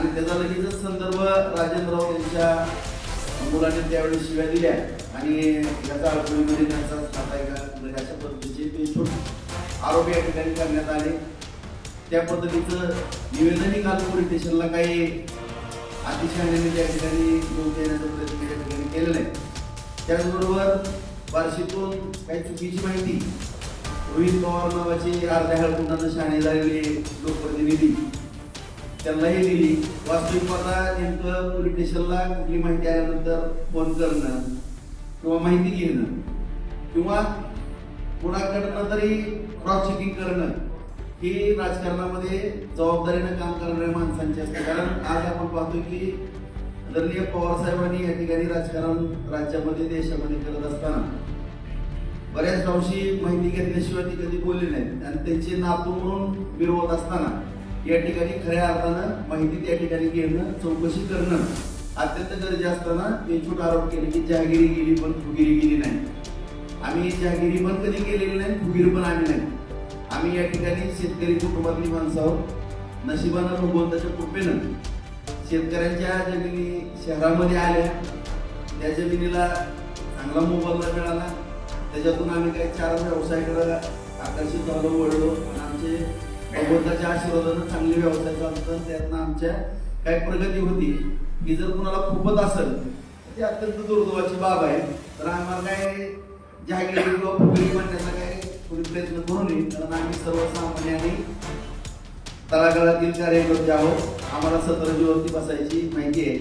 आणि त्याचा लगेचच संदर्भ राजेंद्रराव यांच्या मुलाने त्यावेळी शिव्या दिल्या आणि याचा अडचणीमध्ये त्यांचा खाता आहे का अशा पद्धतीचे ते छोटे आरोप या ठिकाणी करण्यात आले. त्या पद्धतीचं निवेदनही काल पोलीस स्टेशनला काही अतिशहाण्याने त्या ठिकाणी योग्य येण्याचा प्रयत्न त्या ठिकाणी केलेला आहे. त्याचबरोबर बार्शीतून काही चुकीची माहिती रोहित पवार नावाचे अर्ध्या हळकुंडानं शहाणे झालेले लोकप्रतिनिधी त्यांनाही दिली. वास्तविक पाहता नेमकं पोलीस स्टेशनला कुठली माहिती आल्यानंतर फोन करणं किंवा माहिती घेणं किंवा कुणाकडनं तरी क्रॉस चेकिंग करणं ही राजकारणामध्ये जबाबदारीनं काम करणाऱ्या माणसांची असते. कारण आज आपण पाहतोय की आदरणीय पवार साहेबांनी या ठिकाणी राजकारण राज्यामध्ये देशामध्ये करत असताना बऱ्याच अंशी माहिती घेतल्याशिवाय ती कधी बोलली नाहीत आणि त्यांचे नातू म्हणून विरोध असताना या ठिकाणी खऱ्या अर्थानं माहिती त्या ठिकाणी घेणं चौकशी करणं अत्यंत गरजेचं असताना बेछूट आरोप केले की जहागिरी गेली पण फुगिरी गेली नाही. आम्ही जहागिरी पण कधी केलेली नाही, फुगीर पण आम्ही नाही. आम्ही या ठिकाणी शेतकरी कुटुंबातली माणसं आहोत. नशिबानं भगवंताच्या कृपेनं शेतकऱ्यांच्या जमिनी शहरामध्ये आल्या, त्या जमिनीला चांगला मोबदला मिळाला. त्याच्यातून आम्ही काही 4 व्यवसायाकडे आकर्षित झालो, वळलो आणि आमचे भगवंताच्या आशीर्वादानं चांगले व्यवसाय चालतात. त्यातनं आमच्या काही प्रगती होती की जर कुणाला खूपच असेल ती अत्यंत दुर्दैवाची बाब आहे. तर आम्हाला काय जहागिरी किंवा फुगरी म्हणण्याचा काय थोडी प्रयत्न करू नये, कारण आम्ही सर्वसामान्य आणि तळागाळातील कार्यकर्ते आहोत. आम्हाला 17 दिवस बसायची माहिती आहे.